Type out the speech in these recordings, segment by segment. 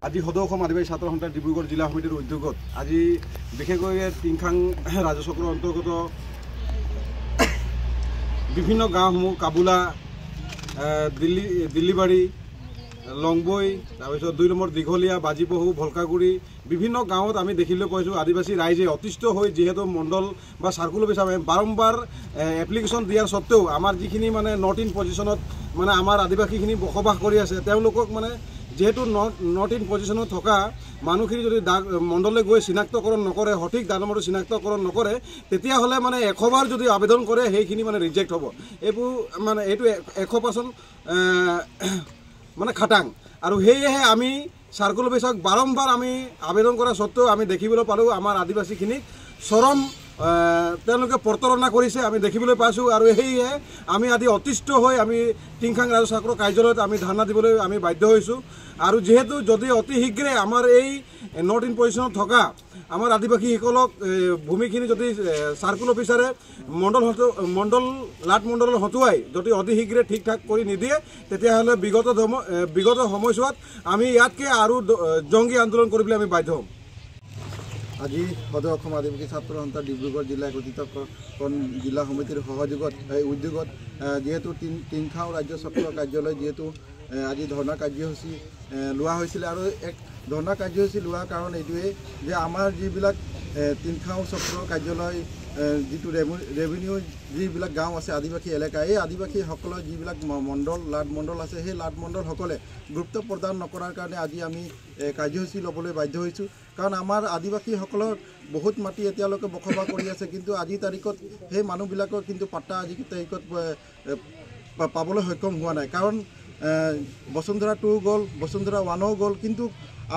আজি সদৌ অসম আদিবাসী ছাত্ৰ সন্থা ডিব্ৰুগড় জিলা সমিতিৰ উদ্যোগত আজি বিশেষকৈ টিংখাং ৰাজচক্ৰৰ অন্তৰ্গত বিভিন্ন গাঁওসমূহ কাবুলা দিল্লীবাৰী লংবৈ তাৰপিছত 2 নম্বৰ দীঘলীয়া বাজিপহু ভলকাগুৰি বিভিন্ন গাঁৱত আমি দেখিবলৈ পাইছোঁ আদিবাসী ৰাইজে অতিষ্ঠ হৈ যিহেতু মণ্ডল বা চাৰ্কুল অফিচ আমি বাৰম্বাৰ এপ্লিকেশ্যন দিয়াৰ সত্ত্বেও আমাৰ যিখিনি মানে নট ইন পজিশ্যনত মানে আমাৰ আদিবাসীখিনি বসবাস কৰি আছে তেওঁলোকক মানে যেহেতু নট ইন পজিশ্যনত থকা মানুহখিনি যদি মণ্ডলে গৈ চিনাক্তকৰণ নকৰে সঠিক দাগ নম্বৰটো চিনাক্তকৰণ নকৰে তেতিয়াহ'লে মানে 100 বাৰ যদি আবেদন কৰে সেইখিনি মানে ৰিজেক্ট হ'ব এইবোৰ মানে এইটো 100% মানে খাটাং আৰু সেয়েহে আমি চাৰ্কুল অফিচক বাৰম্বাৰ আমি আবেদন কৰা সত্ত্বেও আমি দেখিবলৈ পালোঁ আমাৰ আদিবাসীখিনিক চৰম তেওঁলোকে প্ৰতাৰণা কৰিছে আমি দেখিবলৈ পাইছোঁ আৰু সেয়ে আমি আজি অতিষ্ঠ হৈ আমি টিংখাং ৰাজচক্ৰৰ কাৰ্যালয়ত আমি ধাৰণা দিবলৈ আমি বাধ্য হৈছোঁ আৰু যেহেতু যদি অতি শীঘ্ৰে আমাৰ এই নট ইন পজিশ্যনত থকা আমাৰ আদিবাসীসকলক ভূমিখিনি যদি চাৰ্কুল অফিচাৰে লাট মণ্ডল হতুৱাই যদি অতি শীঘ্ৰে ঠিক ঠাক কৰি নিদিয়ে তেতিয়াহ'লে বিগত সময়ছোৱাত আমি ইয়াতকৈ আৰু জংগী আন্দোলন কৰিবলৈ আমি বাধ্য হ'ম। আজি সদৌ অসম আদিবাসী ছাত্ৰ সন্থা ডিব্ৰুগড় জিলা গঠিত জিলা সমিতিৰ সহযোগত উদ্যোগত যেহেতু টিংখাং ৰাজচক্ৰ কাৰ্যালয় যেহেতু আজি ধৰ্ণা কাৰ্যসূচী লোৱা হৈছিলে আৰু এক ধৰ্ণা কাৰ্যসূচী লোৱাৰ কাৰণ এইটোৱেই যে আমাৰ যিবিলাক টিংখাং চক্ৰ কাৰ্যালয় যিটো ৰেভিনিউ যিবিলাক গাঁও আছে আদিবাসী এলেকা এই আদিবাসীসকলৰ যিবিলাক লাট মণ্ডল আছে সেই লাট মণ্ডলসকলে গুৰুত্ব প্ৰদান নকৰাৰ কাৰণে আজি আমি কাৰ্যসূচী ল'বলৈ বাধ্য হৈছোঁ কাৰণ আমাৰ আদিবাসীসকলৰ বহুত মাটি এতিয়ালৈকে বসবাস কৰি আছে কিন্তু আজিৰ তাৰিখত সেই মানুহবিলাকৰ কিন্তু পাত্তা আজিৰ তাৰিখত পাবলৈ সক্ষম হোৱা নাই কাৰণ বসুন্ধৰা 2 গ'ল বসুন্ধৰা 1ও গ'ল কিন্তু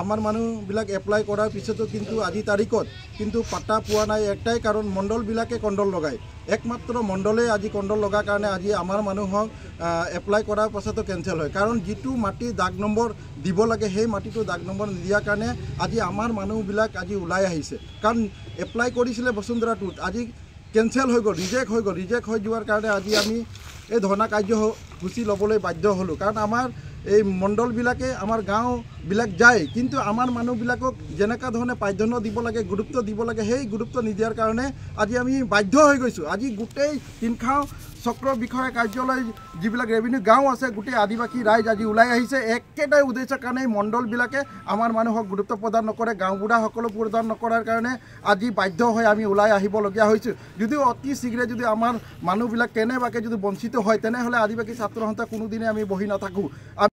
আমাৰ মানুহবিলাক এপ্লাই কৰাৰ পিছতো কিন্তু আজি তাৰিখত কিন্তু পাত্তা পোৱা নাই একটাই কাৰণ মণ্ডলবিলাকে কণ্ডল লগায় একমাত্ৰ মণ্ডলে আজি কণ্ডল লগাৰ কাৰণে আজি আমাৰ মানুহক এপ্লাই কৰাৰ পাছতো কেঞ্চেল হয় কাৰণ যিটো মাটি দাগ নম্বৰ দিব লাগে সেই মাটিটো দাগ নম্বৰ নিদিয়াৰ কাৰণে আজি আমাৰ মানুহবিলাক আজি ওলাই আহিছে কাৰণ এপ্লাই কৰিছিলে বসুন্ধৰা 2ত আজি কেঞ্চেল হৈ গ'ল ৰিজেক্ট হৈ যোৱাৰ কাৰণে আজি আমি এই ধৰ্ণা কাৰ্যসূচী ল'বলৈ বাধ্য হ'লোঁ কাৰণ আমাৰ এই মণ্ডলবিলাকে আমাৰ গাঁওবিলাক যায় কিন্তু আমাৰ মানুহবিলাকক যেনেকুৱা ধৰণে প্ৰাধান্য দিব লাগে গুৰুত্ব দিব লাগে সেই গুৰুত্ব নিদিয়াৰ কাৰণে আজি আমি বাধ্য হৈ গৈছোঁ আজি গোটেই টিংখাং চক্ৰ বিষয়া কাৰ্যালয় যিবিলাক ৰেভিনিউ গাঁও আছে গোটেই আদিবাসী ৰাইজ আজি ওলাই আহিছে একেটাই উদ্দেশ্যৰ কাৰণে মণ্ডলবিলাকে আমাৰ মানুহক গুৰুত্ব প্ৰদান নকৰে গাঁওবুঢ়াসকলক প্ৰদান নকৰাৰ কাৰণে আজি বাধ্য হৈ আমি ওলাই আহিবলগীয়া হৈছোঁ যদিও অতি শীঘ্ৰে যদি আমাৰ মানুহবিলাক কেনেবাকৈ যদি বঞ্চিত হয় তেনেহ'লে আদিবাসী ছাত্ৰ সন্থা কোনোদিনে আমি বহি নাথাকোঁ।